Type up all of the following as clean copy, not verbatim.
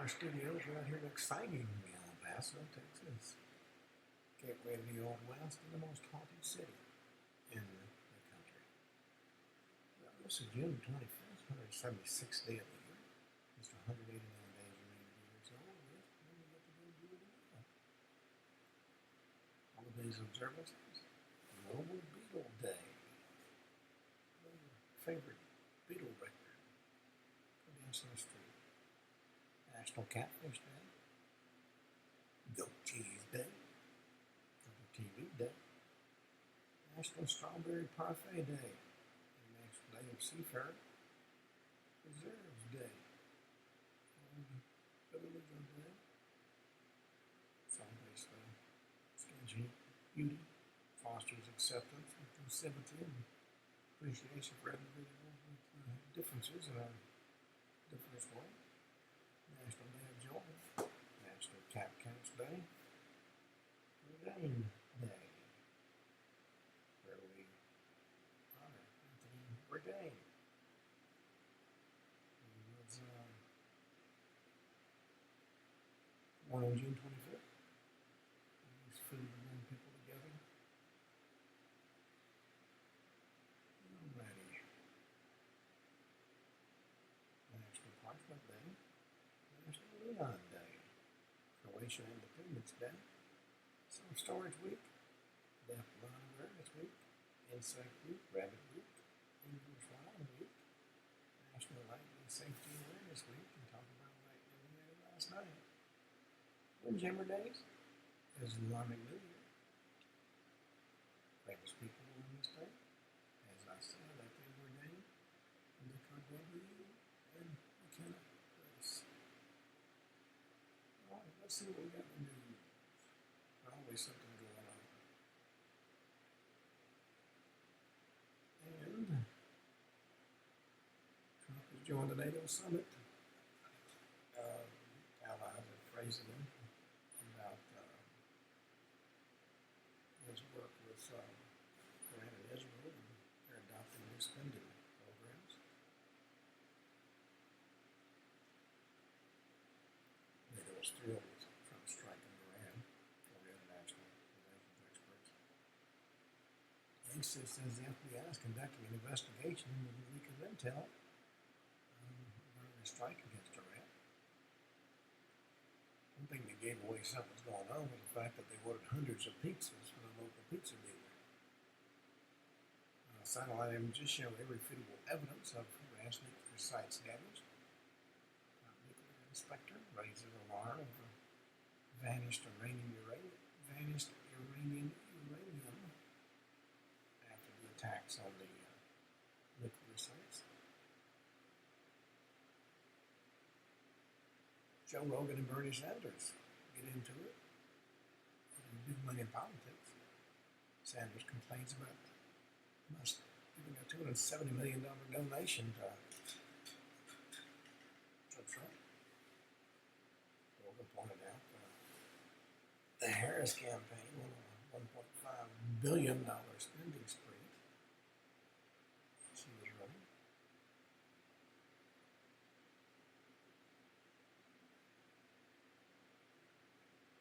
our studios right here in exciting El Paso, Texas. Gateway to the Old West and the most haunted city in the country. Well, this is June 25th, 176th day of the year. Just 189 days remaining to years old. When we get to go do it again. Holidays observances. Global Beetle Day. Your favorite beetle record. Go down some street. National Catfish Day. Goat Cheese Day. TV Day. National Strawberry Parfait Day. And National Day of Seafarer Preserves Day. Biblical Day. Celebrates the stingy beauty, fosters acceptance, inclusivity, and appreciation for individuals with differences in our different world. National Day of Joy. National Cat Cats Day. Bourdain Day, where we honor Anthony Bourdain. He was born on June 25th. He's food to bring people together. Alrighty. National Parchment Day. National Leon Day. Croatian Independence Day. Self-Storage Week, Deaf Blind Awareness Week, Insect Week, Rabbit Week, English Wild Week, National Lightning Safety Awareness Week, and talk about lightning we had last night. Windjammer Days, Islamic New Year. Famous people on this day, as I said, I think we're named Nick R.W. and McKenna Grace. Alright, let's see what we got in the news. Always something going on. And Trump has joined the NATO summit. Allies are praising him about his work with Iran and Israel, and they're adopting new spending programs. NATO was thrilled with Trump striking Iran. International relations experts. Yanks says the FBI is conducting an investigation into the leak of intel regarding a strike against Iran. One thing that gave away something's going on was the fact that they ordered hundreds of pizzas from a local pizza dealer. Satellite images show irrefutable evidence of Iran's nuclear sites damaged. Nuclear inspector raises alarm over vanished Iranian uranium after the attacks on the nuclear sites. Joe Rogan and Bernie Sanders get into it. Big money in politics. Sanders complains about Musk giving a $270 million donation to Trump. Rogan pointed out the Harris campaign went on a $1.5 billion spending spree. She was running.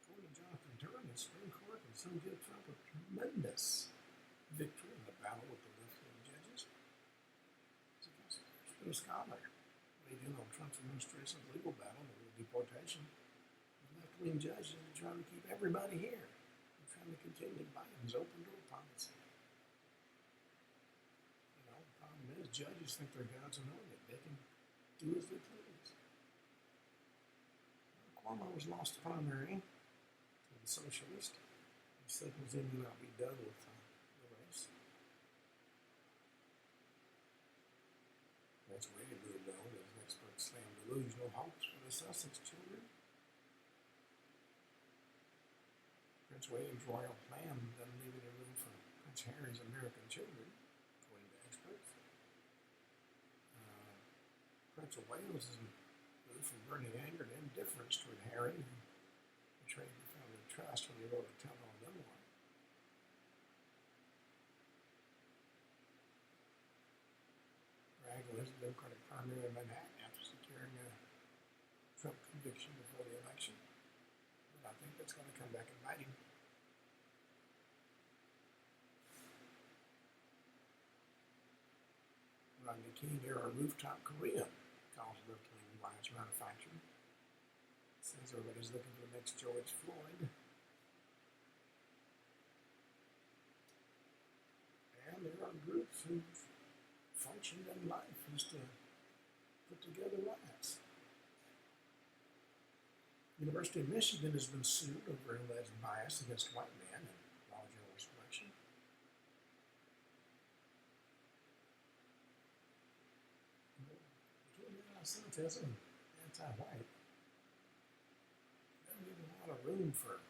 According to Jonathan Turin, the Supreme Court can soon give Trump a tremendous victory in the battle with the left-wing judges. He's been a scholar. Weighed in on Trump's administration's legal battle over the deportation. Left-wing judges are trying to keep everybody here. They're trying to continue Biden's open-door policy. You know, the problem is judges think they're gods and own it. They can do as they please. Cuomo was lost the primary to the socialist. He signals he may not be done with the race. That's way to move on as experts slam delusional hopes for the Sussex children. Prince William's royal plan doesn't leave any room for Prince Harry's American children, according to experts. Prince of Wales is moved from burning anger to indifference toward Harry, who betrayed the family trust when he wrote a tell-all memoir. Bragg wins the Democratic primary in Manhattan after securing a Trump conviction before the election, but I think that's going to come back and bite him. Rodney King-era rooftop Korea calls left-wing bias manufacturing. Says everybody's looking for the next George Floyd. And there are groups whose function in life is to put together riots. University of Michigan has been sued over alleged bias against white men in law general selection. Anti-Semitism and anti-white doesn't leave a lot of room for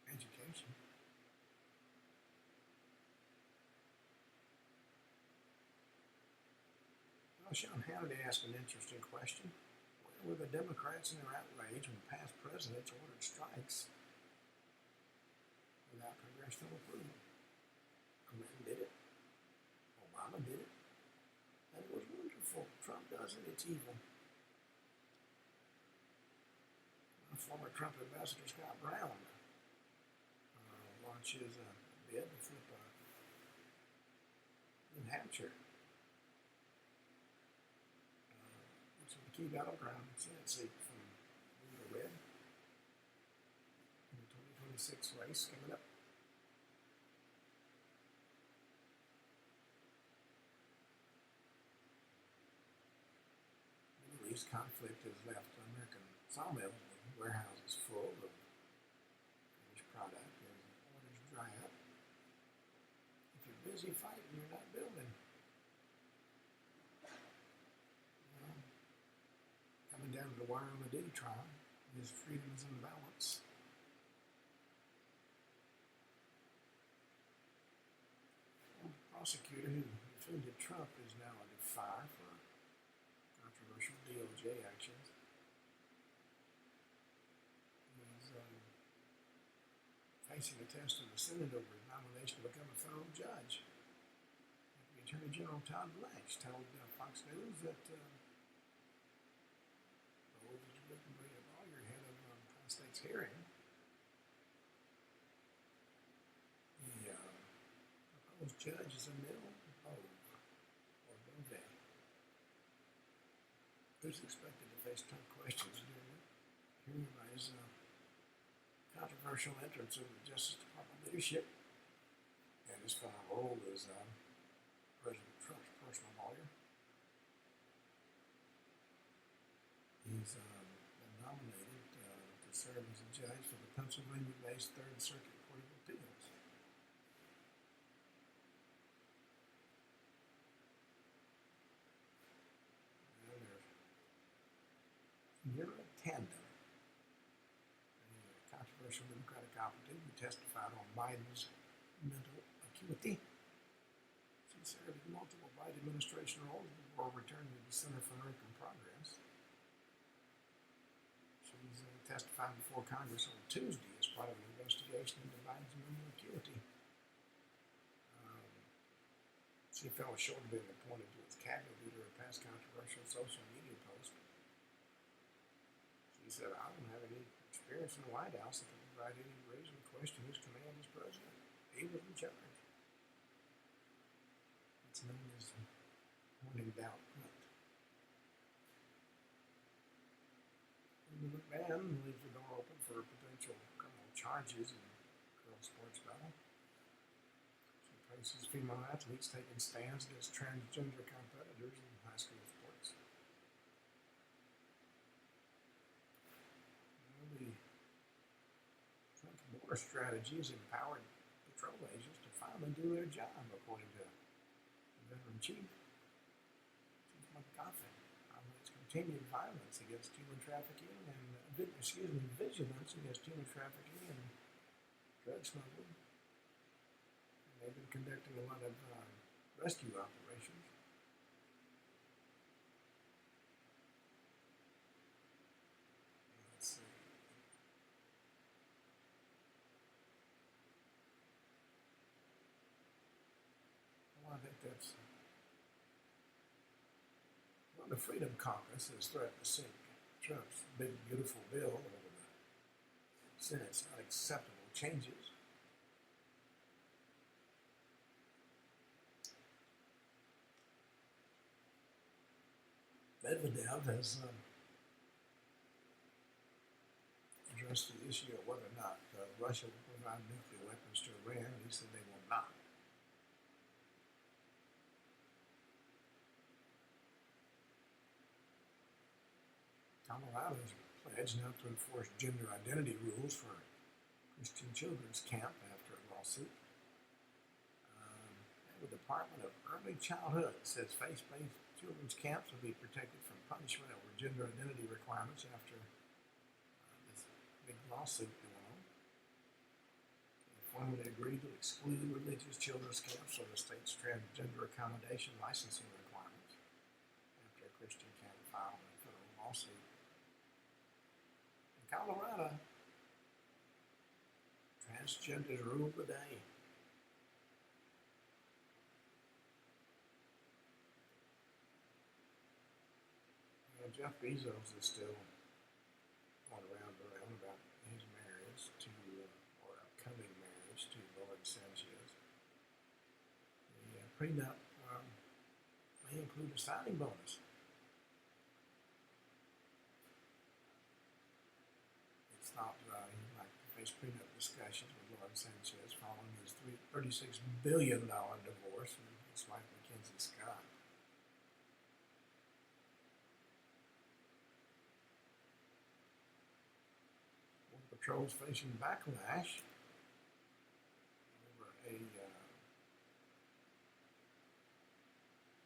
education. Well, Sean Hannity asked an interesting question. Where were the Democrats in their outrage when past presidents ordered strikes without congressional approval? Clinton did it. Obama did it. And it was wonderful. Trump does it. It's evil. Former Trump ambassador Scott Brown launches a bid to flip New Hampshire. Which is the key battleground Senate seat from blue to red in the 2026 race coming up. Middle East conflict has left American sawmills with warehouses full of finished product as orders dry up. If you're busy fighting, you're not building. Coming down to the wire on the Diddy trial, his freedom is in balance. The prosecutor who defended Trump is now under fire for controversial DOJ actions. He's facing a test in the Senate over his nomination to become a federal judge. The Attorney General Todd Blanche told Fox News that looking to bring a lawyer ahead of Penn State's hearing. The proposed judge is Emil Bove, who's expected to face tough questions during the hearing by his controversial entrance of the Justice Department leadership and his final role as President Trump's personal lawyer. He's been nominated to serve as a judge for the Pennsylvania-based Third Circuit Court of Appeals. And there's Mira Tandem, a controversial Democratic operative who testified on Biden's mental acuity. She served in multiple Biden administration roles before returning to the Center for American Progress. She's testified before Congress on Tuesday as part of an investigation into Biden's mental acuity. She fell short of being appointed to its cabinet due to her past controversial social media post. She said, I don't have any experience in the White House that can provide any reason to question his command as president. He was in charge. It's known as when in doubt. McMahon leaves the door open for potential criminal charges in girls' sports battle. She praises female athletes taking stands against transgender competitors in high school sports. The Trump's border strategy has empowered patrol agents to finally do their job, according to the veteran chief McGoffin. It's continued violence against human trafficking and vigilance against human trafficking and drug smuggling. And they've been conducting a lot of rescue operations. Let's see. Well, I think that's Well, the Freedom Caucus has threatened to sink Trump's big, beautiful bill over the Senate's unacceptable changes. Medvedev has addressed the issue of whether or not Russia will provide nuclear weapons to Iran, and he said they will not. Colorado has pledged not to enforce gender identity rules for Christian children's camp after a lawsuit. The Department of Early Childhood says faith-based children's camps will be protected from punishment over gender identity requirements after this big lawsuit going on. They formally agreed to exclude religious children's camps from the state's transgender accommodation licensing requirements after a Christian camp filed a federal lawsuit. In Colorado, transgenders rule the day. Jeff Bezos is still going around about his marriage to, or upcoming marriage to Lauren Sanchez. The prenup may include a signing bonus. It's not like to face prenup discussions with Lauren Sanchez following his $36 billion divorce from his wife Mackenzie Scott. Patrol's facing backlash over a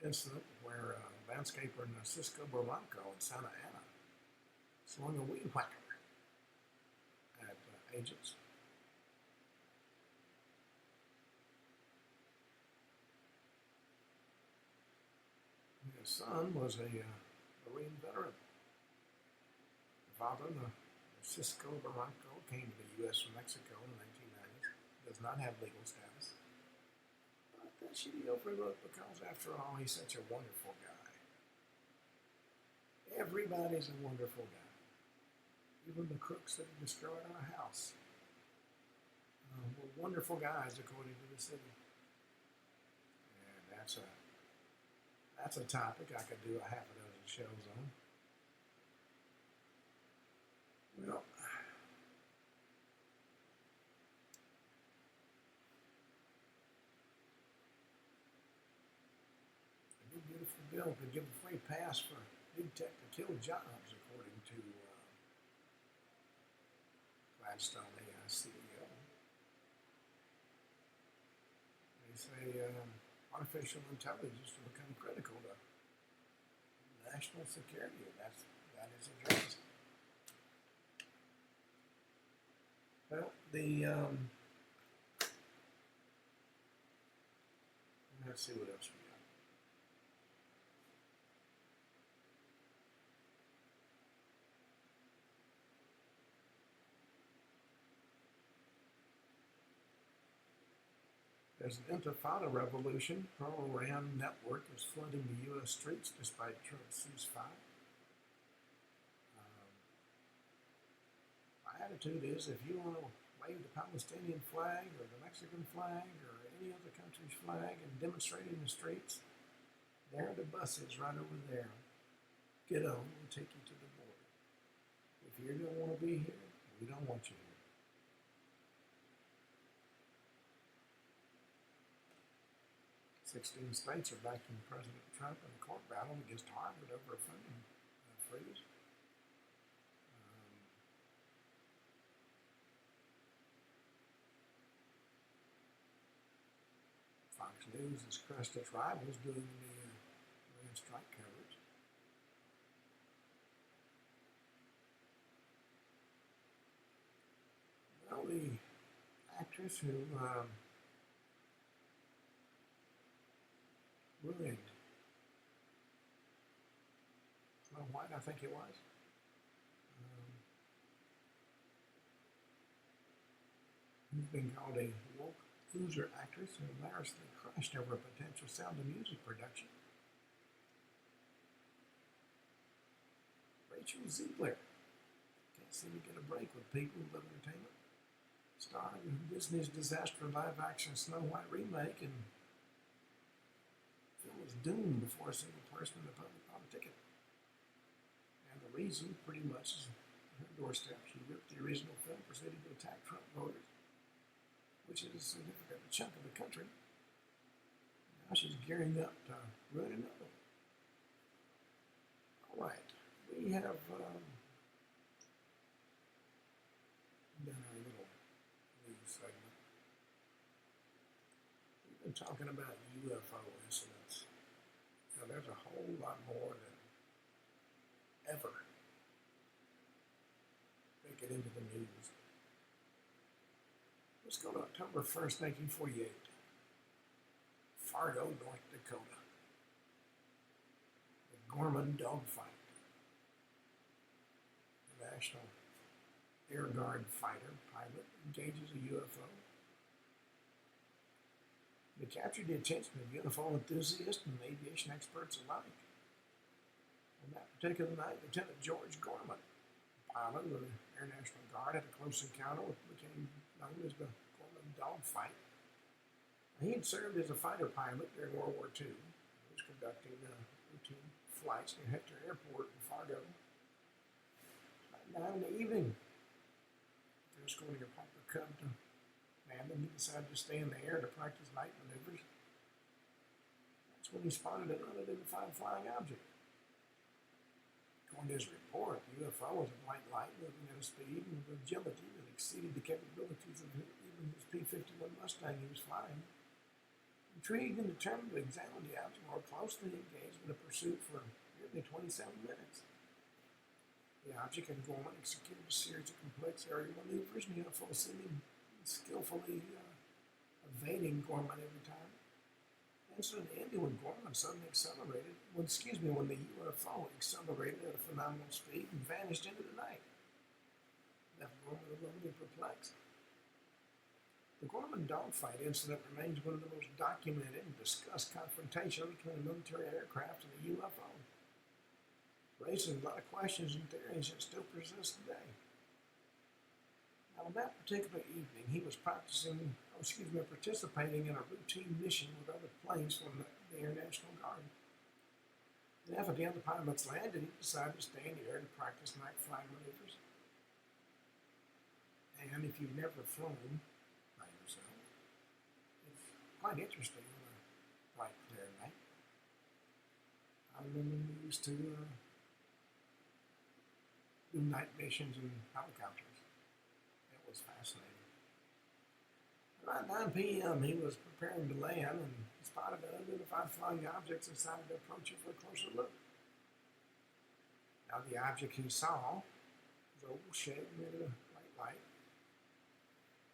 incident where a landscaper in Cisco Barranco in Santa Ana swung a weed whacker at agents. His son was a Marine veteran. The father, Cisco Barranco, came to the U.S. from Mexico in the 1990s. Does not have legal status. But that should be overlooked because, after all, he's such a wonderful guy. Everybody's a wonderful guy. Even the crooks that destroyed our house were wonderful guys, according to the city. And that's a topic I could do a half a dozen shows on. Well, a new beautiful bill could give a free pass for big tech to kill jobs, according to Gladstone AI CEO. They say artificial intelligence will become critical to national security. That is addressed. Well, let's see what else we got. There's an intifada revolution. Pro-Iran network is flooding the U.S. streets despite Trump's ceasefire. My attitude is, if you want to wave the Palestinian flag or the Mexican flag or any other country's flag and demonstrate in the streets, there are the buses right over there. Get on, we'll take you to the border. If you don't want to be here, we don't want you here. Sixteen states are backing President Trump in a court battle against Harvard over a funding freeze. Fox News has crushed its rivals doing the Iran strike coverage. Well, the actress who ruined Snow White, I think it was. Who's been called a woke loser actress who hilariously crushed over a potential Sound of Music production. Rachel Ziegler. Can't seem to get a break with people who love entertainment. Starring in Disney's disaster live-action Snow White remake, and the film was doomed before a single person in the public bought a ticket. And the reason, pretty much, is her doorstep. She ripped the original film, proceeded to attack Trump voters, which is a significant chunk of the country. Now she's gearing up to ruin another one. All right, we have done our little news segment. We've been talking about UFO incidents. Now, there's a whole lot more than ever make it into the news. Let's go to October 1st, 1948. Fargo, North Dakota. The Gorman Dogfight. The National Air Guard fighter pilot engages a UFO. They captured the attention of UFO enthusiasts and aviation experts alike. On that particular night, Lieutenant George Gorman, pilot of the Air National Guard, had a close encounter with what became known as the Gorman Dogfight. He had served as a fighter pilot during World War II. He was conducting routine flights near Hector Airport in Fargo. About 9 in the evening, they were escorting a Piper Cub to Mandan. He decided to stay in the air to practice night maneuvers. That's when he spotted an unidentified flying object. According to his report, the UFO was a white light moving at a speed and with agility that exceeded the capabilities of even his P-51 Mustang he was flying. Intrigued and determined to examine the object more closely, engaged in a pursuit for nearly 27 minutes. The object and Gorman executed a series of complex aerial maneuvers, and the UFO seeming skillfully evading Gorman every time. The incident ended when Gorman suddenly accelerated, when the UFO accelerated at a phenomenal speed and vanished into the night. Left Gorman alone and perplexed. The Gorman Dogfight incident remains one of the most documented and discussed confrontations between a military aircraft and a UFO, raising a lot of questions and theories that still persist today. Now, on that particular evening, he was participating in a routine mission with other planes from the Air National Guard. And after the other pilots landed, he decided to stay in the air to practice night flying maneuvers. And if you've never flown by yourself, it's quite interesting on a bright, clear night. I remember we used to do night missions in helicopters. It was fascinating. Around 9 p.m., he was preparing to land and spotted an unidentified flying object and decided to approach it for a closer look. Now, the object he saw was oval shaped, made of a white light,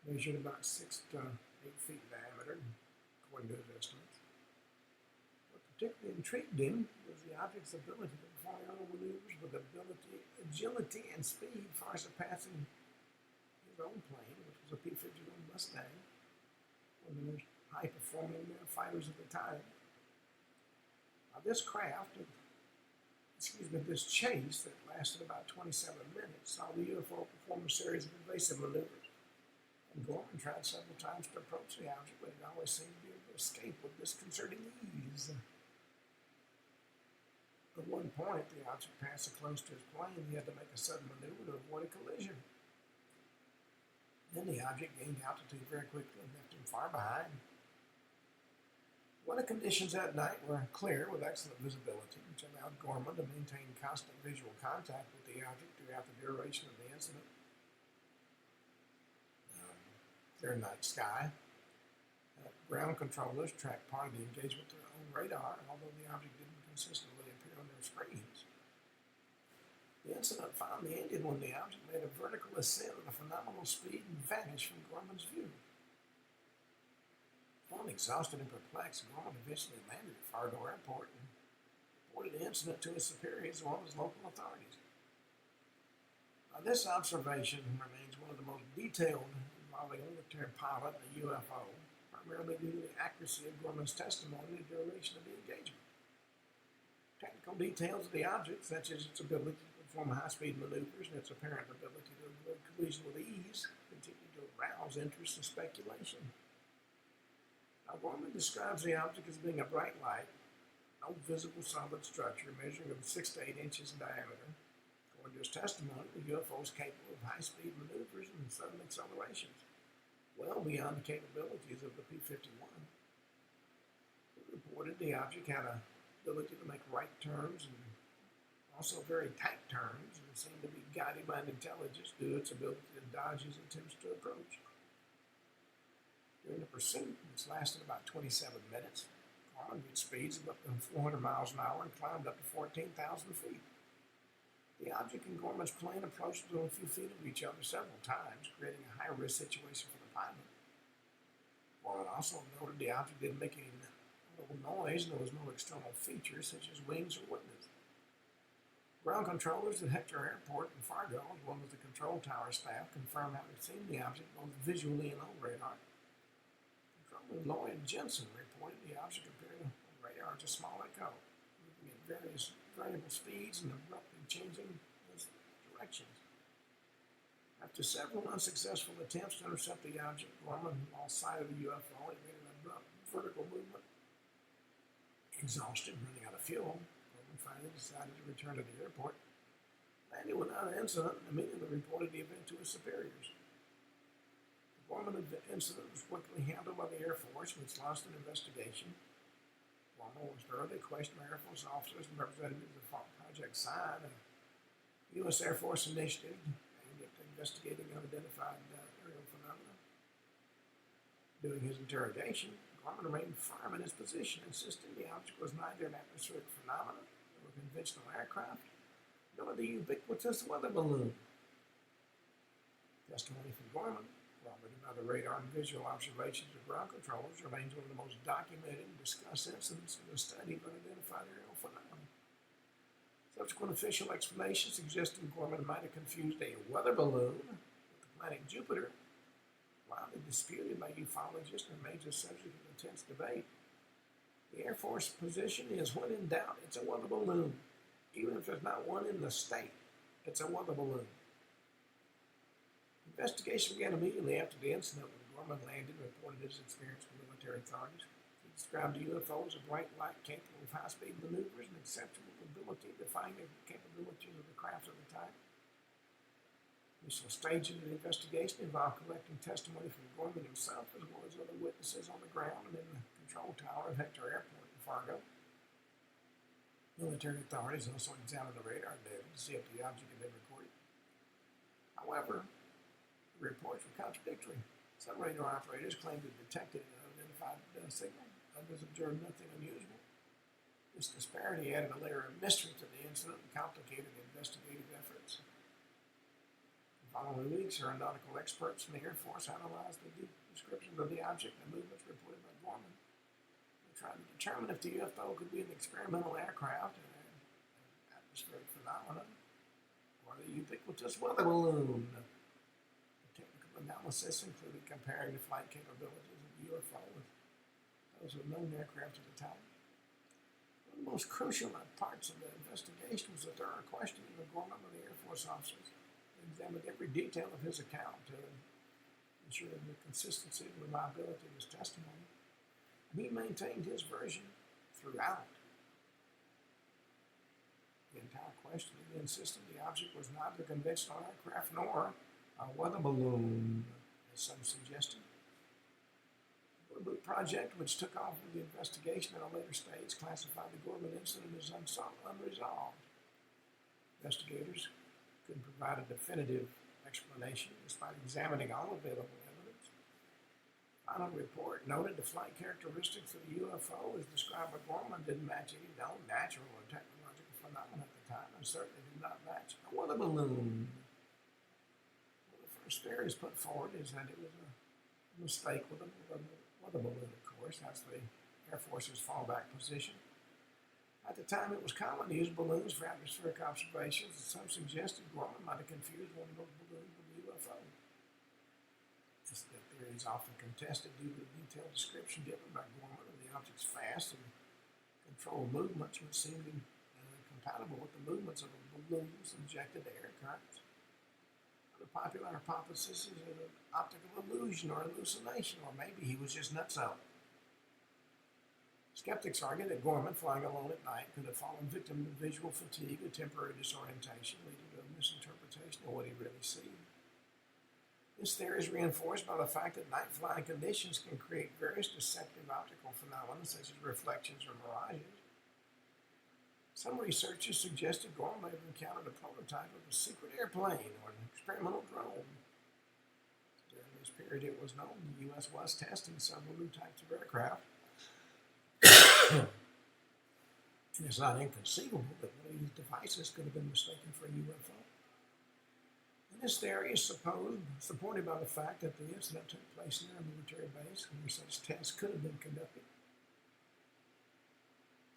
measured about 6 to 8 feet in diameter, according to his estimates. What particularly intrigued him was the object's ability to perform aerial maneuvers with agility and speed far surpassing his own plane, which was a P-51 Mustang, one of the most high-performing fighters at the time. Now, this chase that lasted about 27 minutes saw the UFO perform a series of evasive maneuvers. And Gorman tried several times to approach the object, but it always seemed to be able to escape with disconcerting ease. At one point, the object passed so close to his plane, he had to make a sudden maneuver to avoid a collision. Then the object gained altitude very quickly and left him far behind. Weather conditions that night were clear with excellent visibility, which allowed Gorman to maintain constant visual contact with the object throughout the duration of the incident. Clear night sky. Ground controllers tracked part of the engagement through their own radar, although the object didn't consistently appear on their screens. The incident finally ended when the object made a vertical ascent at a phenomenal speed and vanished from Gorman's view. Feeling exhausted and perplexed, Gorman eventually landed at Fargo Airport and reported the incident to his superiors as well as local authorities. Now, this observation remains one of the most detailed involving a military pilot and a UFO, primarily due to the accuracy of Gorman's testimony and the duration of the engagement. Technical details of the object, such as its ability to perform high-speed maneuvers, and its apparent ability to avoid collision with ease continued to arouse interest and speculation. Now, Gorman describes the object as being a bright light, no visible solid structure measuring from 6 to 8 inches in diameter. According to his testimony, the UFO is capable of high-speed maneuvers and sudden accelerations, well beyond the capabilities of the P-51. He reported the object had an ability to make right turns and also very tight turns, and seemed to be guided by an intelligence due to its ability to dodge his attempts to approach. During the pursuit, which lasted about 27 minutes, Gorman reached speeds of up to 400 miles an hour and climbed up to 14,000 feet. The object and Gorman's plane approached within a few feet of each other several times, creating a high-risk situation for the pilot. Gorman also noted the object didn't make any noise, and there was no external features such as wings or windows. Ground controllers at Hector Airport in Fargo, as well as the control tower staff, confirmed having seen the object both visually and on radar. Controller Lloyd Jensen reported the object appeared on radar as a small echo, moving at various variable speeds and abruptly changing its directions. After several unsuccessful attempts to intercept the object, Gorman lost sight of the UFO and made an abrupt vertical movement. Exhausted, running out of fuel, Gorman finally decided to return to the airport. Landing without an incident and immediately reported the event to his superiors. The Gorman incident was quickly handled by the Air Force, which launched an investigation. Gorman was thoroughly questioned by Air Force officers and representatives of Project Sign, a U.S. Air Force initiative aimed at investigating unidentified aerial phenomena. During his interrogation, Gorman remained firm in his position, insisting the object was neither an atmospheric phenomenon nor a conventional aircraft, nor the ubiquitous weather balloon. Testimony from Gorman, corroborated by the radar and visual observations of ground controllers, remains one of the most documented and discussed incidents in the study of unidentified aerial phenomena. Subsequent official explanations suggested Gorman might have confused a weather balloon with the planet Jupiter, widely disputed by ufologists and a major subject of intense debate. The Air Force position is, when in doubt, it's a weather balloon. Even if there's not one in the state, it's a weather balloon. Investigation began immediately after the incident when Gorman landed and reported his experience with military authorities. He described the UFO as a bright light capable of high-speed maneuvers and exceptional ability to find the capabilities of the craft at the time. Initial stages of the investigation involved collecting testimony from Gorman himself as well as other witnesses on the ground and in the control tower of Hector Airport in Fargo. Military authorities also examined the radar data to see if the object had been recorded. However, the reports were contradictory. Some radar operators claimed to have detected an unidentified signal. Others observed nothing unusual. This disparity added a layer of mystery to the incident and complicated investigative efforts. The following weeks, aeronautical experts from the Air Force analyzed the descriptions of the object and the movements reported by Gorman. They tried to determine if the UFO could be an experimental aircraft, an atmospheric phenomenon, or the ubiquitous weather balloon. The technical analysis included comparing the flight capabilities of the UFO with those of known aircraft at the time. One of the most crucial parts of the investigation was the thorough questioning of Gorman by the Air Force officers. They examined every detail of his account to ensure the consistency and reliability of his testimony. And he maintained his version throughout the entire questioning. He insisted the object was neither a conventional aircraft nor a weather balloon, as some suggested. The Blue Book Project, which took off with the investigation at a later stage, classified the Gorman incident as unresolved. Investigators couldn't provide a definitive explanation despite examining all available evidence. The final report noted the flight characteristics of the UFO as described by Gorman didn't match any known natural or technological phenomena at the time, and certainly did not match a weather balloon. One of the first theories put forward is that it was a mistake with a weather balloon, of course. That's the Air Force's fallback position. At the time, it was common to use balloons for atmospheric observations, and some suggested Gorman might have confused one of those balloons with a UFO. This theory is often contested due to the detailed description given by Gorman of the object's fast and controlled movements, which seemed compatible with the movements of a balloon's injected air currents. The popular hypothesis is an optical illusion or hallucination, or maybe he was just nutso. Skeptics argue that Gorman, flying alone at night, could have fallen victim to visual fatigue or temporary disorientation, leading to a misinterpretation of what he really sees. This theory is reinforced by the fact that night flying conditions can create various deceptive optical phenomena, such as reflections or mirages. Some researchers suggested Gorman may have encountered a prototype of a secret airplane or an experimental drone. During this period, it was known the U.S. was testing several new types of aircraft. And it's not inconceivable that one of these devices could have been mistaken for a UFO. And this theory is supported by the fact that the incident took place near a military base where such tests could have been conducted.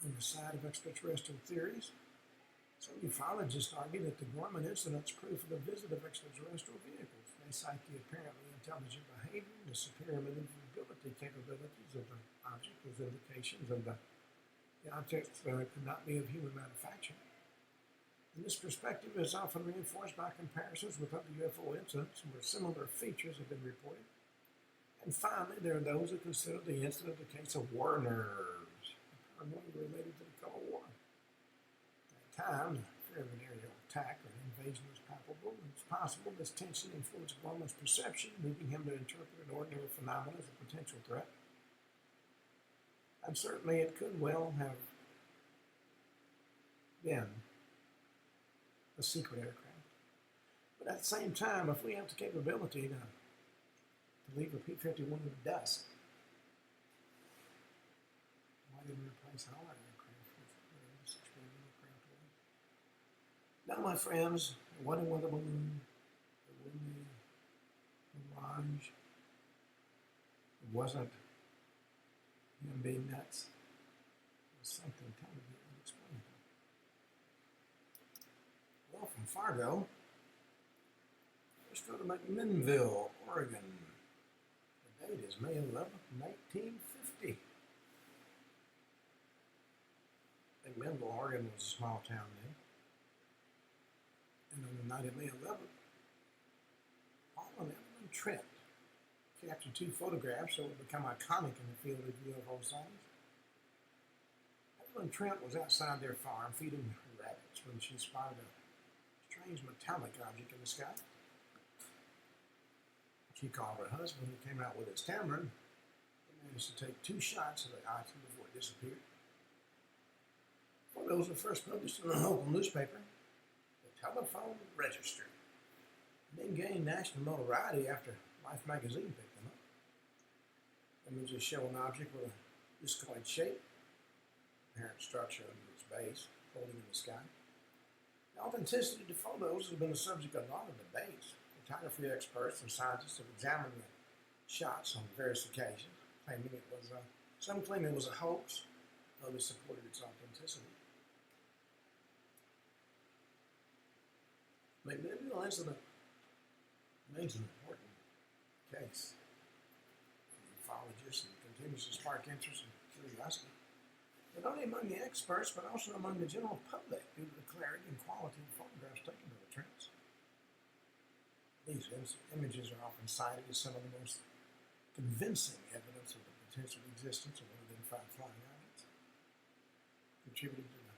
On the side of extraterrestrial theories, some ufologists argue that the Gorman incident is proof of the visit of extraterrestrial vehicles. They cite the apparently intelligent behavior, the superior maneuverability capabilities of the object as indications of the objects could not be of human manufacture. And this perspective is often reinforced by comparisons with other UFO incidents where similar features have been reported. And finally, there are those who consider the incident a case of war nerves, paranoia related to the Cold War. At that time, the fear of an aerial attack or an invasion was palpable, and it's possible this tension influenced Gorman's perception, leading him to interpret an ordinary phenomenon as a potential threat. And certainly it could well have been a secret aircraft. But at the same time, if we have the capability to leave a P-51 in the dust, why didn't we replace all our aircraft with this experimental aircraft? Now, my friends, it wasn't a weather balloon, it wasn't a mirage, it wasn't him being nuts. It was something totally unexplainable. Well, from Fargo, let's go to McMinnville, Oregon. The date is May 11th, 1950. McMinnville, Oregon was a small town then. And on the night of May 11th, Paul and Evelyn Trent captured 2 photographs that would become iconic in the field of UFO sightings. Evelyn Trent was outside their farm feeding her rabbits when she spotted a strange metallic object in the sky. She called her husband, who came out with his camera, and managed to take 2 shots of the item before it disappeared. Photos were first published in a local newspaper, the Telephone Register, and then gained national notoriety after Life magazine picked them up. Images show an object with a discoid shape, apparent structure under its base, floating in the sky. The authenticity of the photos has been the subject of a lot of debates. Photography experts and scientists have examined the shots on various occasions, claiming it was some claim it was a hoax, others supported its authenticity. McMinnville incident remains an important case. Ufologists and continues to spark interest and curiosity, not only among the experts but also among the general public due to the clarity and quality of photographs taken by the Trents. These images are often cited as some of the most convincing evidence of the potential existence of unidentified flying objects, contributing to the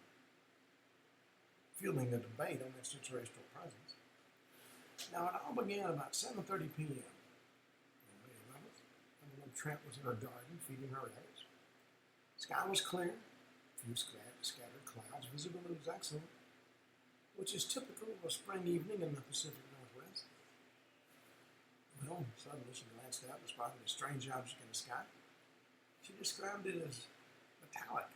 fueling the debate on extraterrestrial presence. Now, it all began about 7:30 p.m. on May 11th, when Trent was in her garden feeding her rabbits. The sky was clear, a few scattered clouds, visibility was excellent, which is typical of a spring evening in the Pacific Northwest. Well, suddenly she glanced out and spotted a strange object in the sky. She described it as metallic,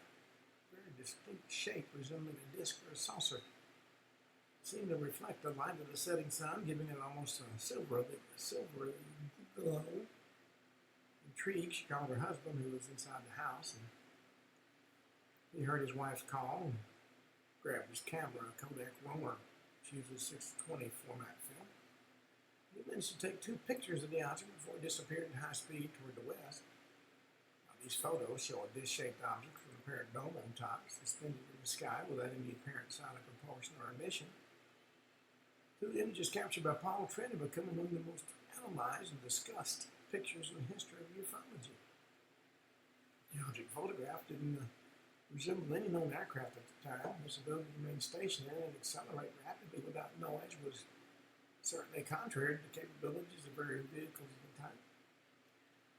very distinct shape resembling a disc or a saucer. It seemed to reflect the light of the setting sun, giving it almost a silvery glow. Intrigued, she called her husband, who was inside the house, and he heard his wife's call and grabbed his camera, a Kodak Roamer. She uses 620 format film. He managed to take 2 pictures of the object before it disappeared at high speed toward the west. Now, These photos show a disc-shaped object with an apparent dome on top, suspended in the sky without any apparent sign of propulsion or emission. Two images captured by Paul Trent have become among the most analyzed and discussed pictures in the history of ufology. The object photographed didn't resemble any known aircraft at the time. Its ability to remain stationary and accelerate rapidly without noise was certainly contrary to the capabilities of various vehicles at the time.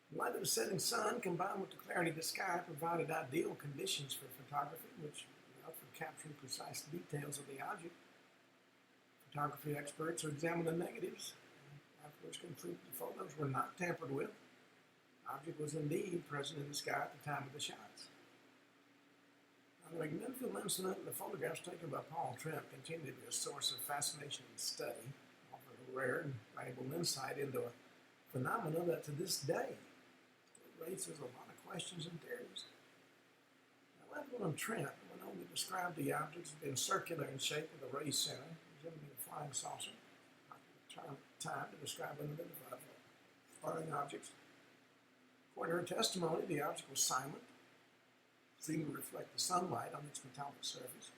The light of the setting sun, combined with the clarity of the sky, provided ideal conditions for photography, which allowed for capturing precise details of the object. Photography experts who examined the negatives afterwards concluded the photos were not tampered with. The object was indeed present in the sky at the time of the shots. Now, the McMinnville incident and the photographs taken by Paul Trent continue to be a source of fascination and study, offering a rare and valuable insight into a phenomenon that to this day raises a lot of questions and theories. Now, Level and Trent went on to describe the object as being circular in shape with a raised center, resembling a flying saucer, time to describe unidentified flying objects. According to her testimony, the object was silent, seemed to reflect the sunlight on its metallic surface,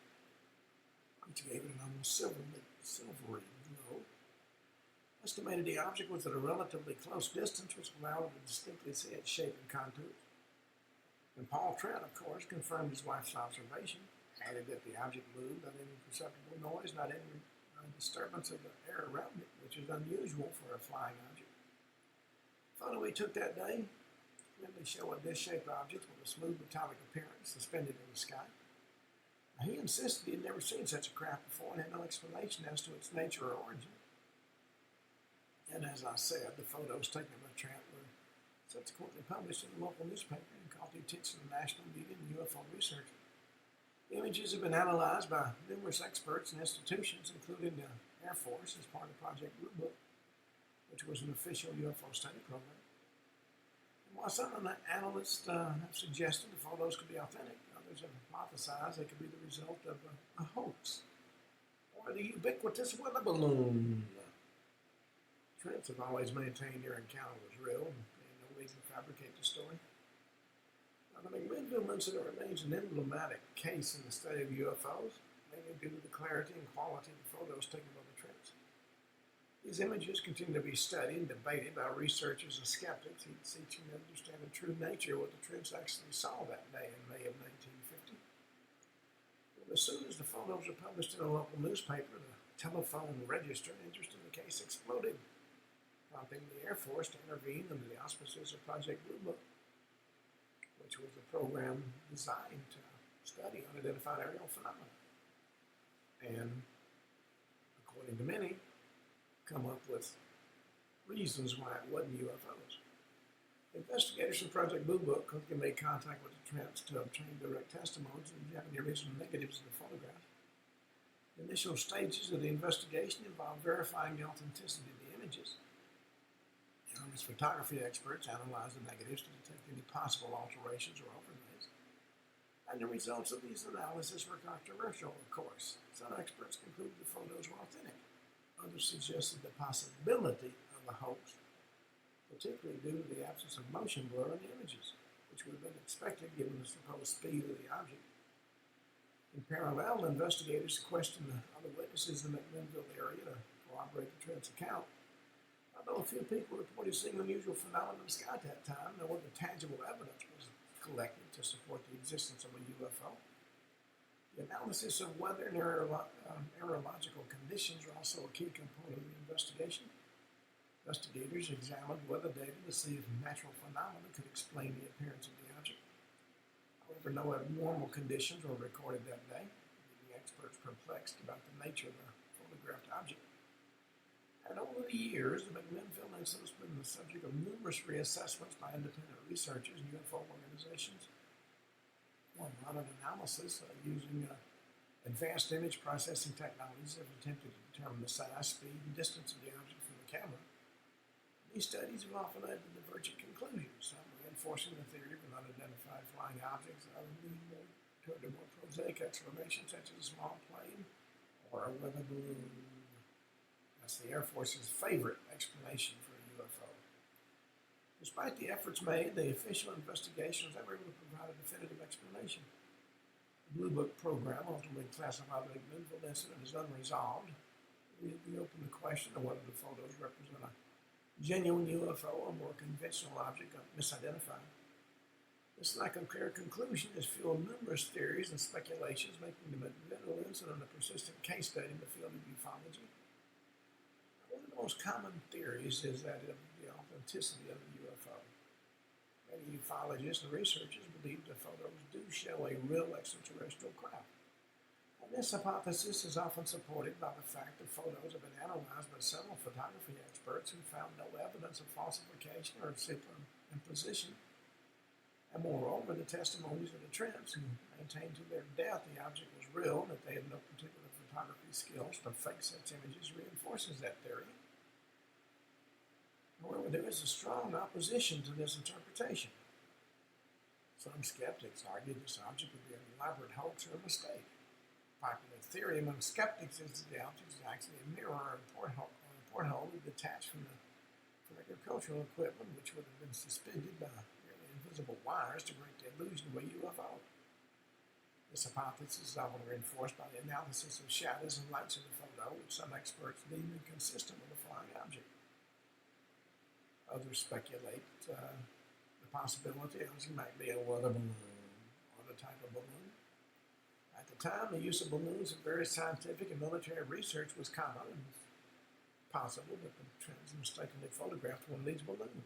which gave it an almost silvery glow. Estimated the object was at a relatively close distance, which allowed her to distinctly see its shape and contours. And Paul Trent, of course, confirmed his wife's observation, added that the object moved without any perceptible noise, not any disturbance of the air around it, which is unusual for a flying object. The photo he took that day clearly showed a disc-shaped object with a smooth metallic appearance suspended in the sky. Now, he insisted he had never seen such a craft before and had no explanation as to its nature or origin. And as I said, the photos taken by Trent were subsequently published in a local newspaper and caught the attention of national media and UFO researchers. The images have been analyzed by numerous experts and institutions, including the Air Force as part of Project Blue Book, which was an official UFO study program. And while some of the analysts have suggested the photos could be authentic, others have hypothesized they could be the result of a hoax or the ubiquitous weather balloon. Trents have always maintained their encounter was real and no reason to fabricate the story. Now, the McMinnville incident remains an emblematic case in the study of UFOs, mainly due to the clarity and quality of the photos taken by the Trents. These images continue to be studied and debated by researchers and skeptics seeking to understand the true nature of what the Trents actually saw that day in May of 1950. Well, as soon as the photos were published in a local newspaper, the telephone register interest in the case exploded, prompting the Air Force to intervene under the auspices of Project Blue Book, which was a program designed to study unidentified aerial phenomena. And, according to many, come up with reasons why it wasn't UFOs. Investigators from Project Blue Book quickly made contact with the Trents to obtain direct testimonies and examine the original negatives of the photograph. The initial stages of the investigation involved verifying the authenticity of the images. As photography experts analyzed the negatives to detect any possible alterations or overlays. And the results of these analyses were controversial, of course. Some experts concluded the photos were authentic. Others suggested the possibility of a hoax, particularly due to the absence of motion blur in the images, which would have been expected given the supposed speed of the object. In parallel, investigators questioned the other witnesses in the McMinnville area to corroborate the Trent's account. Although a few people reported seeing unusual phenomena in the sky at that time, no other tangible evidence was collected to support the existence of a UFO. The analysis of weather and aerological conditions are also a key component of the investigation. Investigators examined weather data to see if natural phenomena could explain the appearance of the object. However, no abnormal conditions were recorded that day, leaving experts perplexed about the nature of the photographed object. And over the years, the McMinnville incident has been the subject of numerous reassessments by independent researchers and UFO organizations. More modern analysis using advanced image processing technologies have attempted to determine the size, speed, and distance of the object from the camera. These studies have often led to divergent conclusions, some reinforcing the theory of an unidentified flying object, others leading toward a more prosaic explanation, such as a small plane or a weather balloon. That's the Air Force's favorite explanation for a UFO. Despite the efforts made, the official investigations never able to provide a definitive explanation. The Blue Book program ultimately classified the McMinnville incident as unresolved. We opened the question of whether the photos represent a genuine UFO or more conventional object misidentified. This lack of clear conclusion has fueled numerous theories and speculations, making the McMinnville incident a persistent case study in the field of ufology. One of the most common theories is that of the authenticity of the UFO. Many ufologists and researchers believe the photos do show a real extraterrestrial craft. And this hypothesis is often supported by the fact that photos have been analyzed by several photography experts who found no evidence of falsification or superimposition. And moreover, the testimonies of the tramps who maintained to their death the object was real and that they had no particular photography skills to fake such images reinforces that theory. However, there is a strong opposition to this interpretation. Some skeptics argue this object would be an elaborate hoax or a mistake. Popular theory among skeptics is that the object is actually a mirror or porthole detached from the agricultural equipment, which would have been suspended by invisible wires to break the illusion of a UFO. This hypothesis is often reinforced by the analysis of shadows and lights in the photo, which some experts deem inconsistent with a flying object. Others speculate the possibility that it might be a weather balloon or the type of balloon. At the time, the use of balloons in various scientific and military research was common, and it's possible that the trends mistakenly photographed one of these balloons.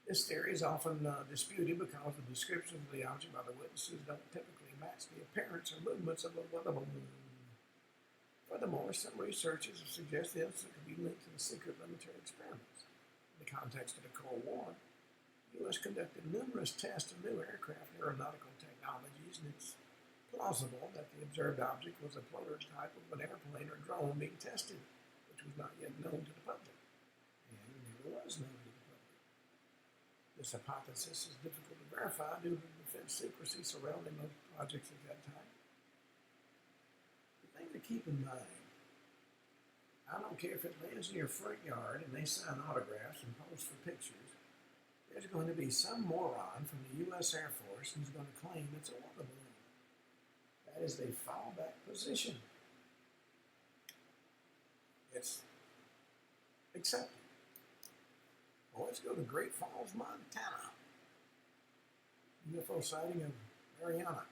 This theory is often disputed because the descriptions of the object by the witnesses don't typically match the appearance or movements of a weather balloon. Furthermore, some researchers have suggested the incident could be linked to the secret military experiments. In the context of the Cold War, the U.S. conducted numerous tests of new aircraft and aeronautical technologies, and it's plausible that the observed object was a prototype of an airplane or drone being tested, which was not yet known to the public, and never was known to the public. This hypothesis is difficult to verify due to the defense secrecy surrounding those projects at that time. The thing to keep in mind, I don't care if it lands in your front yard and they sign autographs and pose for pictures, there's going to be some moron from the U.S. Air Force who's going to claim it's a weather balloon. That is the fallback position. It's accepted. Well, let's go to Great Falls, Montana. UFO sighting of Mariana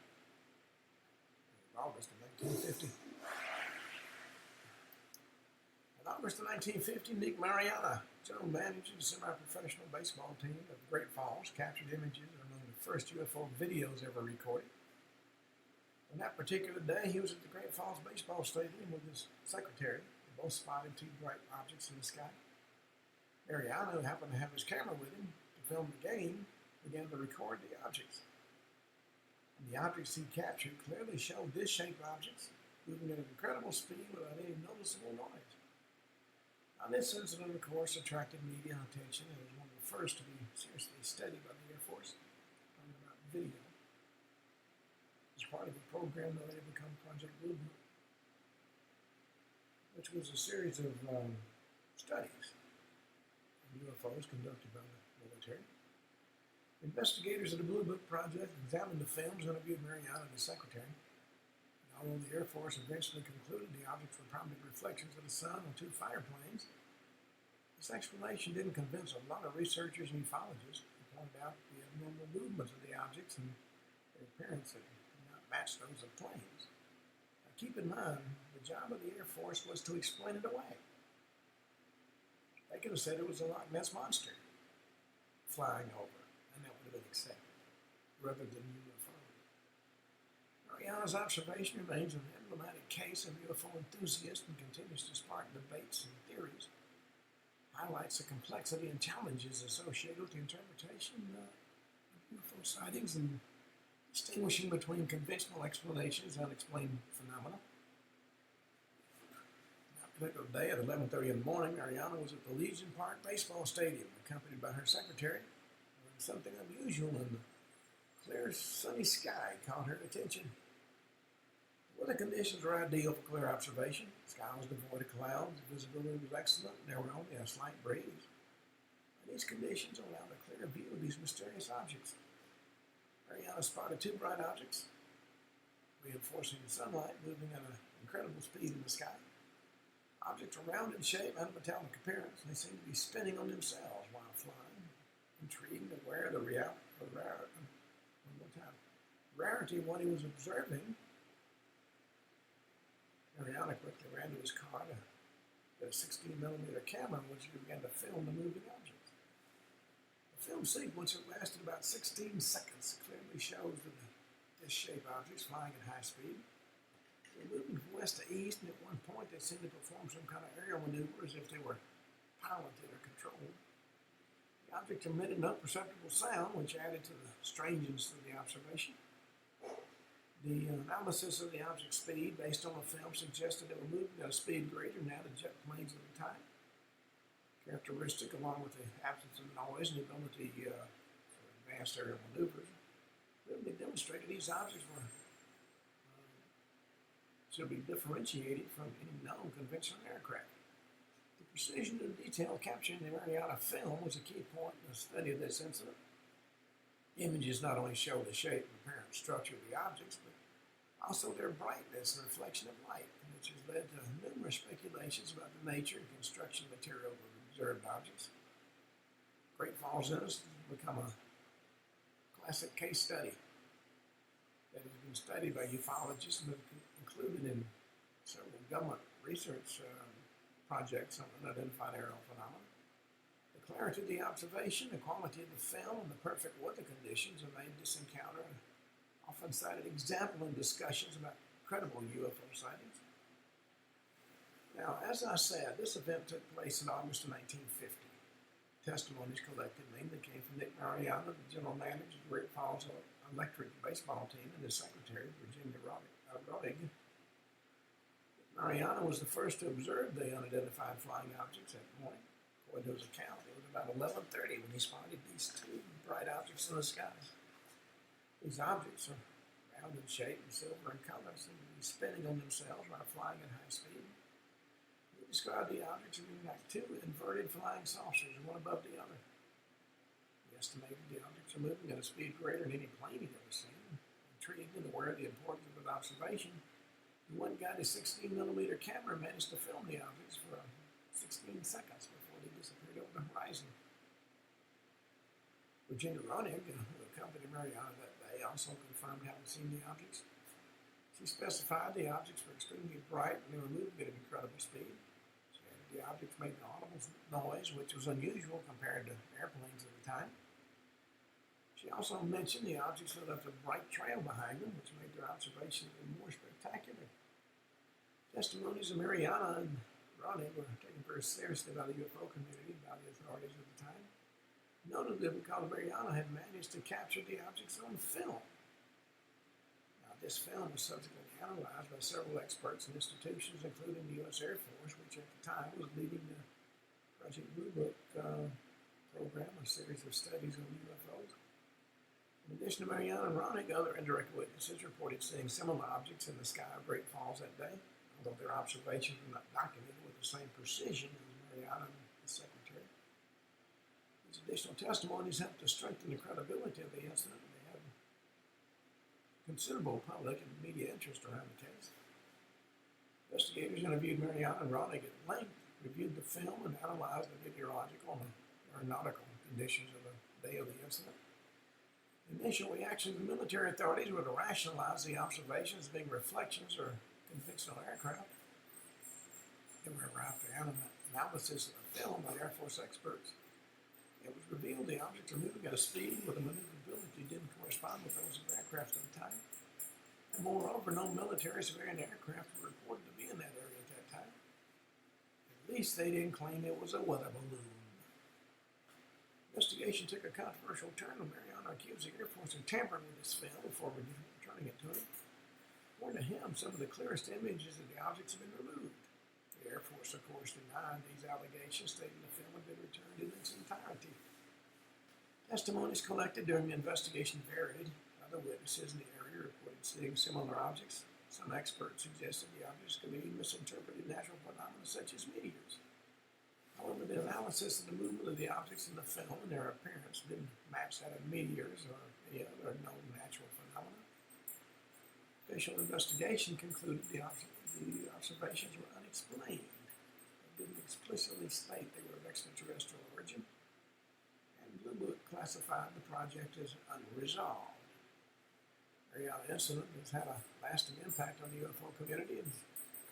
in August of 1950. In August of 1950, Nick Mariana, general manager of the semi-professional baseball team of Great Falls, captured images of among the first UFO videos ever recorded. On that particular day, he was at the Great Falls Baseball Stadium with his secretary. They both spotted two bright objects in the sky. Mariana, who happened to have his camera with him to film the game, began to record the objects. And the objects he captured clearly showed disc-shaped objects moving at an incredible speed without any noticeable noise. Now, this incident, of course, attracted media attention and was one of the first to be seriously studied by the Air Force, talking about video. As part of a program that later became Project Blue Book, which was a series of studies UFOs conducted by the military. Investigators of the Blue Book Project examined the films and interviewed Mariana and his secretary. And although the Air Force eventually concluded the objects were probably reflections of the sun on two fighter planes, this explanation didn't convince a lot of researchers and ufologists who pointed out the abnormal movements of the objects and their appearance that did not match those of planes. Now, keep in mind, the job of the Air Force was to explain it away. They could have said it was a Loch Ness monster flying over, and that would have been accepted, rather than UFO. Mariana's observation remains an emblematic case of UFO enthusiast and continues to spark debates and theories. Highlights the complexity and challenges associated with the interpretation of UFO sightings and distinguishing between conventional explanations and unexplained phenomena. Particular day at 11:30 in the morning, Mariana was at the Legion Park Baseball Stadium, accompanied by her secretary, when something unusual in the clear, sunny sky caught her attention. The weather conditions were ideal for clear observation. The sky was devoid of clouds, visibility was excellent, and there were only a slight breeze. And These conditions allowed a clear view of these mysterious objects. Mariana spotted two bright objects, reinforcing the sunlight, moving at an incredible speed in the sky. Objects are round in shape and of metallic appearance. They seem to be spinning on themselves while flying. Intrigued and aware of the rarity of what he was observing, Mariana quickly ran to his car to get a 16mm camera in which he began to film the moving objects. The film sequence that lasted about 16 seconds clearly shows the disc-shaped objects flying at high speed. They were moving from west to east, and at one point they seemed to perform some kind of aerial maneuver as if they were piloted or controlled. The object emitted an unperceptible sound, which added to the strangeness of the observation. The analysis of the object's speed based on the film suggested they were moving at a speed greater now than jet planes at the time. Characteristic, along with the absence of noise and the ability for advanced aerial maneuvers, really demonstrated these objects were to be differentiated from any known conventional aircraft. The precision and detail captured in the Mariana film was a key point in the study of this incident. Images not only show the shape and apparent structure of the objects, but also their brightness and reflection of light, which has led to numerous speculations about the nature and construction material of observed objects. Great Falls has become a classic case study that has been studied by ufologists and included in several government research projects on unidentified aerial phenomena. The clarity of the observation, the quality of the film, and the perfect weather conditions have made this encounter an often cited example in discussions about credible UFO sightings. Now, as I said, this event took place in August of 1950. Testimonies collected mainly came from Nick Mariana, the general manager of Great Falls Electric baseball team, and his secretary, Virginia Roddick. Mariana was the first to observe the unidentified flying objects that morning. According to his account, it was about 11:30 when he spotted these two bright objects in the sky. These objects are round in shape and silver in color, seem to be spinning on themselves while flying at high speed. He described the objects as being like two inverted flying saucers, one above the other. He estimated the objects are moving at a speed greater than any plane he'd ever seen. Intrigued and aware of the importance of the observation, he went and got his 16mm camera and managed to film the objects for 16 seconds before they disappeared over the horizon. Virginia Roddick, who accompanied Mariana that day, also confirmed having seen the objects. She specified the objects were extremely bright and they were moving at an incredible speed. She added the objects made an audible noise, which was unusual compared to airplanes at the time. She also mentioned the objects had left a bright trail behind them, which made their observation even more spectacular. Testimonies of Mariana and Roddick were taken very seriously by the UFO community, by the authorities at the time. Notably because Mariana had managed to capture the objects on film. Now, this film was subsequently analyzed by several experts and institutions, including the U.S. Air Force, which at the time was leading the Project Blue Book program, a series of studies on UFOs. In addition to Mariana and Roddick, other indirect witnesses reported seeing similar objects in the sky of Great Falls that day, although their observations were not documented with the same precision as Mariana and the secretary. These additional testimonies helped to strengthen the credibility of the incident, and they had considerable public and media interest around the case. Investigators interviewed Mariana and Roddick at length, reviewed the film, and analyzed the meteorological and aeronautical conditions of the day of the incident. The initial reaction of the military authorities were to rationalize the observations as being reflections or conventional aircraft. They were after analysis of the film by Air Force experts. It was revealed the objects were moving at a speed where the maneuverability didn't correspond with those of aircraft at the time. And moreover, no military civilian aircraft were reported to be in that area at that time. At least they didn't claim it was a weather balloon. Investigation took a controversial turn when Mariana accused the Air Force of tampering with his film before returning it to him. According to him, some of the clearest images of the objects have been removed. The Air Force, of course, denied these allegations, stating the film had been returned in its entirety. Testimonies collected during the investigation varied. Other witnesses in the area reported seeing similar objects. Some experts suggested the objects could be misinterpreted natural phenomena such as meteors. However, the analysis of the movement of the objects in the film and their appearance didn't match that of meteors or any other known natural phenomena. Official investigation concluded the observations were unexplained. They didn't explicitly state they were of extraterrestrial origin, and Blue Book classified the project as unresolved. The Mariana incident has had a lasting impact on the UFO community and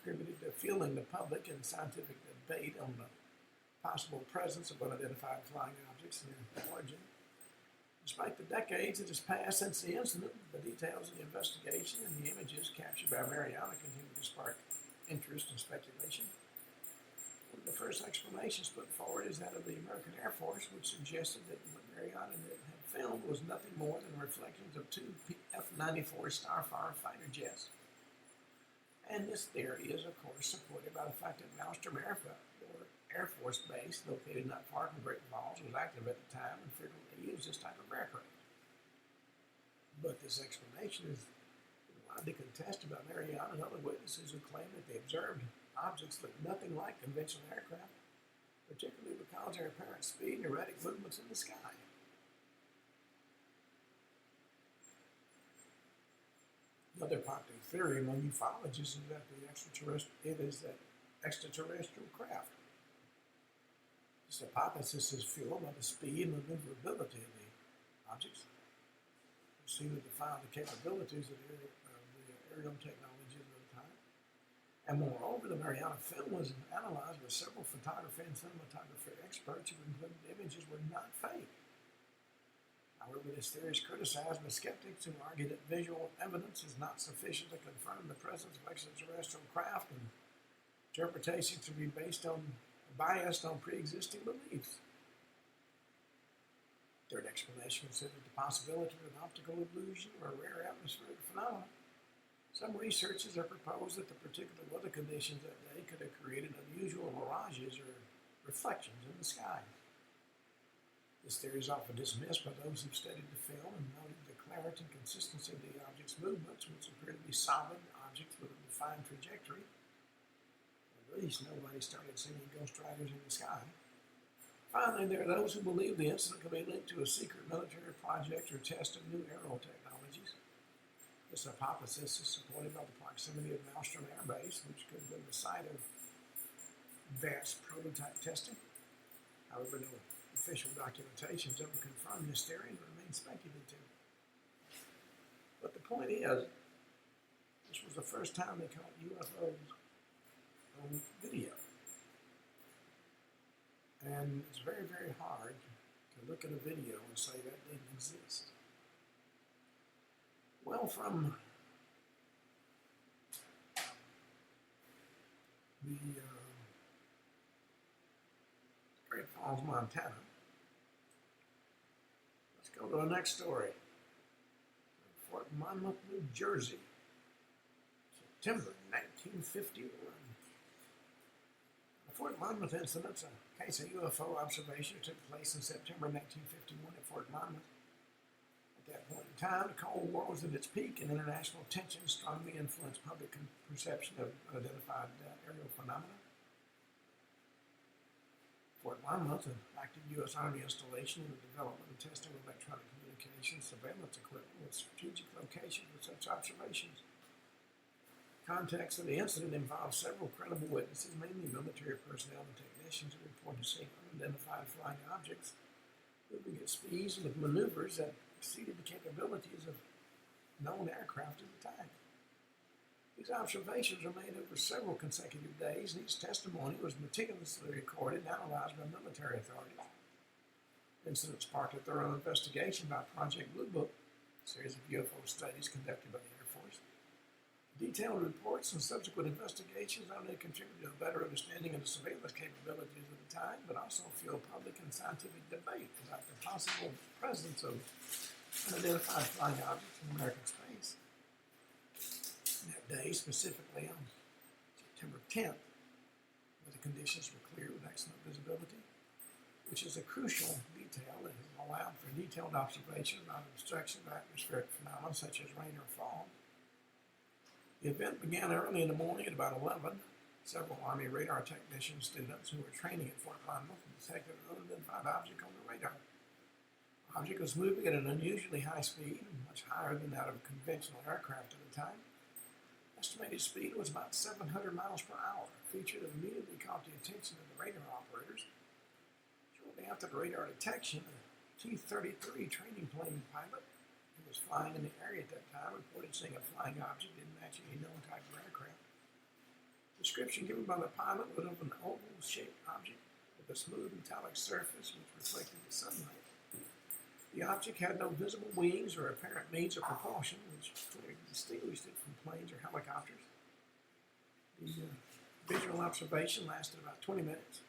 contributed to fueling the public and scientific debate on the possible presence of unidentified flying objects and their origin. Despite the decades that has passed since the incident, the details of the investigation and the images captured by Mariana continue to spark interest and speculation. One of the first explanations put forward is that of the American Air Force, which suggested that what Mariana had filmed was nothing more than reflections of two F-94 Starfire fighter jets. And this theory is, of course, supported by the fact that Maelstrom Air Force Base, located not far from Great Falls, was active at the time and frequently used this type of aircraft. But this explanation is widely contested by Mariana and other witnesses who claim that they observed objects look nothing like conventional aircraft, particularly because of their apparent speed and erratic movements in the sky. Another popular theory among ufologists is that extraterrestrial craft. This hypothesis is fueled by the speed and maneuverability of the objects. It seems to define the capabilities of the aerial technologies of the time. And moreover, the Mariana film was analyzed by several photography and cinematography experts who concluded the images were not fake. However, this theory is criticized by skeptics who argue that visual evidence is not sufficient to confirm the presence of extraterrestrial craft, and interpretations to be biased on pre-existing beliefs. Third explanation considered the possibility of an optical illusion or a rare atmospheric phenomenon. Some researchers have proposed that the particular weather conditions that day could have created unusual mirages or reflections in the sky. This theory is often dismissed by those who've studied the film and noted the clarity and consistency of the object's movements, which appear to be solid objects with a defined trajectory. At least nobody started seeing ghost riders in the sky. Finally, there are those who believe the incident could be linked to a secret military project or test of new aerial technologies. This hypothesis is supported by the proximity of Maelstrom Air Base, which could have been the site of advanced prototype testing. However, no official documentations ever confirmed this theory and remain speculative. But the point is, this was the first time they caught UFOs on video. And it's very, very hard to look at a video and say that didn't exist. Well, from the Great Falls, Montana, let's go to the next story. Fort Monmouth, New Jersey, September 1951. The Fort Monmouth incident, a case of UFO observation, took place in September 1951 at Fort Monmouth. At that point in time, the Cold War was at its peak, and international tension strongly influenced public perception of unidentified aerial phenomena. Fort Monmouth, an active U.S. Army installation in the development and testing of electronic communications surveillance equipment with strategic locations for such observations. The context of the incident involved several credible witnesses, mainly military personnel and technicians, who reported seeing unidentified flying objects moving at speeds with maneuvers that exceeded the capabilities of known aircraft at the time. These observations were made over several consecutive days, and each testimony was meticulously recorded and analyzed by military authorities. The incident sparked a thorough investigation by Project Blue Book, a series of UFO studies conducted by the Air Force. Detailed reports and subsequent investigations not only contributed to a better understanding of the surveillance capabilities of the time, but also fueled public and scientific debate about the possible presence of unidentified flying objects in American space. That day, specifically on September 10th, where the conditions were clear with excellent visibility, which is a crucial detail that has allowed for detailed observation about obstruction of atmospheric phenomena such as rain or fog. The event began early in the morning at about 11. Several Army radar technician students who were training at Fort Monmouth detected an unidentified object on the radar. The object was moving at an unusually high speed, much higher than that of a conventional aircraft at the time. Estimated speed was about 700 miles per hour, a feature that immediately caught the attention of the radar operators. Shortly after the radar detection, a T-33 training plane pilot who was flying in the area at that time reported seeing a flying object that didn't match any known type of aircraft. The description given by the pilot was of an oval-shaped object with a smooth metallic surface which reflected the sunlight. The object had no visible wings or apparent means of propulsion, which clearly distinguished it from planes or helicopters. The visual observation lasted about 20 minutes,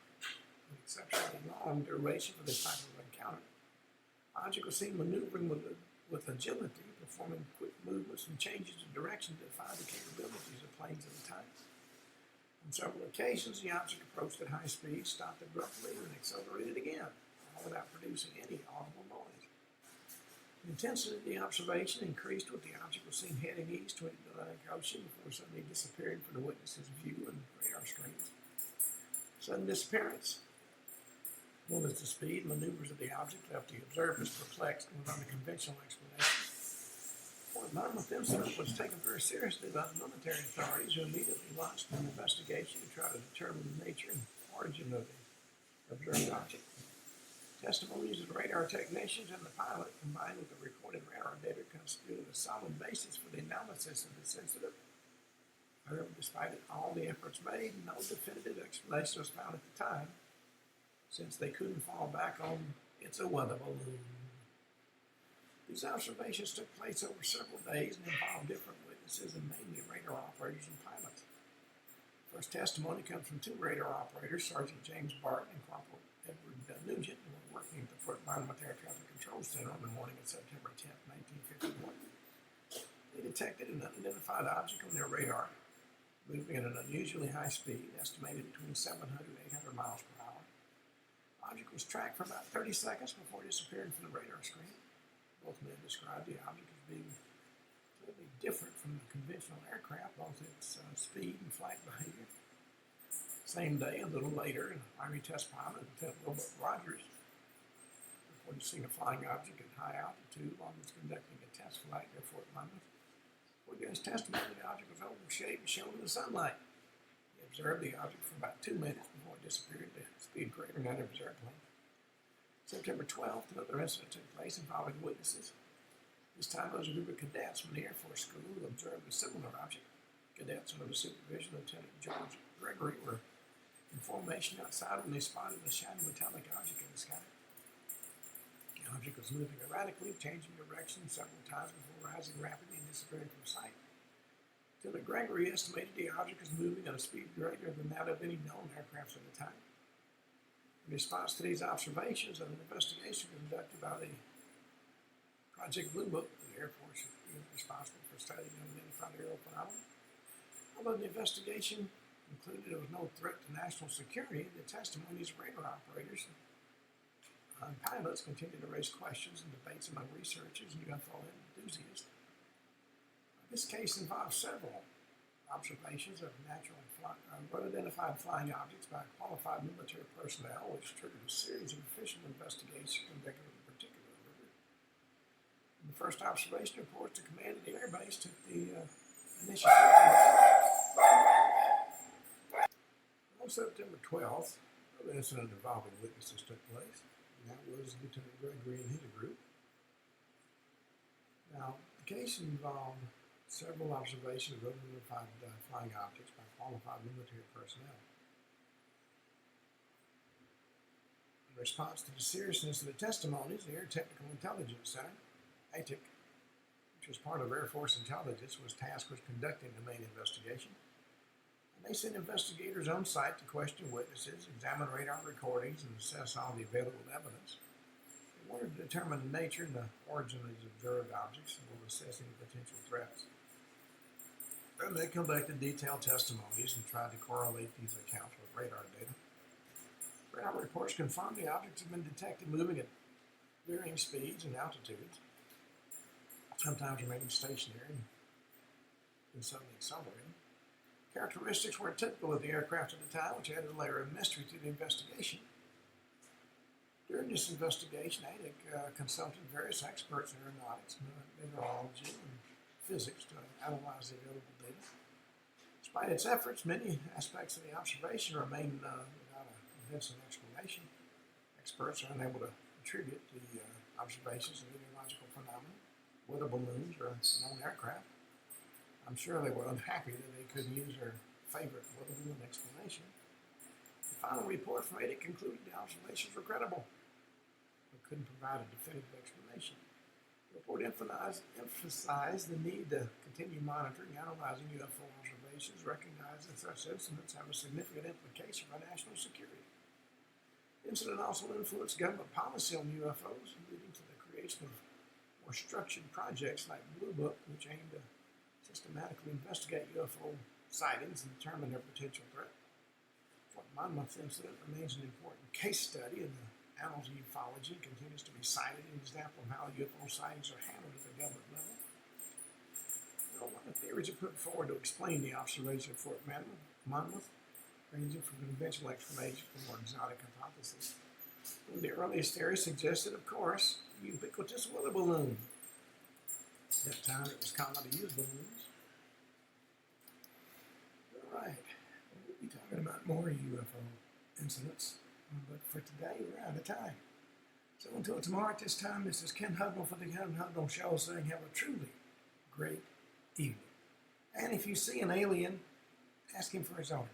an exceptionally long duration for this type of encounter. The object was seen maneuvering with agility, performing quick movements and changes of direction that defied the capabilities of planes at the time. On several occasions, the object approached at high speed, stopped abruptly, and accelerated again, all without producing any audible noise. The intensity of the observation increased with the object was seen heading east toward the Atlantic Ocean before suddenly disappearing from the witness's view and radar screens. Sudden disappearance, known as the speed maneuvers of the object, left the observers perplexed and without a conventional explanation. Fort Monmouth incident was taken very seriously by the military authorities, who immediately launched an investigation to try to determine the nature and origin of the observed object. Testimonies of the radar technicians and the pilot, combined with the recorded radar data, constituted a solid basis for the analysis of this incident. However, despite all the efforts made, no definitive explanation was found at the time, since they couldn't fall back on "it's a weather balloon." These observations took place over several days and involved different witnesses and mainly radar operators and pilots. First testimony comes from two radar operators, Sergeant James Barton and Corporal Edward Nugent, who were working at the Fort Monmouth Air Traffic Control Center on the morning of September 10, 1951. They detected an unidentified object on their radar, moving at an unusually high speed, estimated between 700 and 800 miles per hour. The object was tracked for about 30 seconds before disappearing from the radar screen. Both men described the object as being totally different from the conventional aircraft, both its speed and flight behavior. Same day, a little later, an Army test pilot, Lieutenant Robert Rogers, reported seeing a flying object at high altitude while he was conducting a test flight near Fort Monmouth. According to his testimony, the object was oval-shaped and shone in the sunlight. He observed the object for about 2 minutes before it disappeared at a speed greater than that of his airplane. September 12th, another incident took place involving witnesses. This time, it was a group of cadets from the Air Force School who observed a similar object. Cadets under the supervision of Lieutenant George Gregory were in formation outside when they spotted a shiny metallic object in the sky. The object was moving erratically, changing direction several times before rising rapidly and disappearing from sight. Lieutenant Gregory estimated the object was moving at a speed greater than that of any known aircraft at the time. In response to these observations, an investigation was conducted by the Project Blue Book, the Air Force is responsible for studying unidentified aerial phenomena. Although the investigation concluded there was no threat to national security, the testimonies of radar operators and pilots continued to raise questions and debates among researchers and UFO enthusiasts. This case involves several observations of unidentified flying objects by qualified military personnel, which triggered a series of official investigations conducted of the particular river. In the first observation reports, the command of the airbase took the initiative. On September 12th, another incident involving witnesses took place, and that was Lieutenant Gregory and his group. Now, the case involved several observations of unidentified flying objects by qualified military personnel. In response to the seriousness of the testimonies, the Air Technical Intelligence Center, ATIC, which was part of Air Force Intelligence, was tasked with conducting the main investigation. And they sent investigators on site to question witnesses, examine radar recordings, and assess all the available evidence. They wanted to determine the nature and the origin of these observed objects and will assess any potential threats. And they collected detailed testimonies and tried to correlate these accounts with radar data. Radar reports confirmed the objects have been detected moving at varying speeds and altitudes, sometimes remaining stationary and suddenly accelerating. Characteristics weren't typical of the aircraft at the time, which added a layer of mystery to the investigation. During this investigation, ADIC consulted various experts in aeronautics, mineralogy, and physics to analyze the available data. Despite its efforts, many aspects of the observation remain without a convincing explanation. Experts are unable to attribute the observations of meteorological phenomena, weather balloons, or known aircraft. I'm sure they were unhappy that they couldn't use their favorite weather balloon explanation. The final report from ADIC concluded the observations were credible, but couldn't provide a definitive explanation. The report emphasized the need to continue monitoring and analyzing UFO observations, recognizing such incidents have a significant implication for national security. The incident also influenced government policy on UFOs, leading to the creation of more structured projects like Blue Book, which aim to systematically investigate UFO sightings and determine their potential threat. The Monmouth incident remains an important case study in the annals of ufology and continues to be cited as an example of how UFO sightings are handled at the government level. A lot of theories are put forward to explain the observation of Fort Monmouth, ranging from conventional explanation to more exotic hypotheses. One of the earliest theories suggested, of course, the ubiquitous weather balloon. At that time, it was common to use balloons. All right, we'll be talking about more UFO incidents, but for today, we're out of time. So until tomorrow at this time, this is Ken Hudnall for the Ken Hudnall Show saying have a truly great evening. And if you see an alien, ask him for his autograph.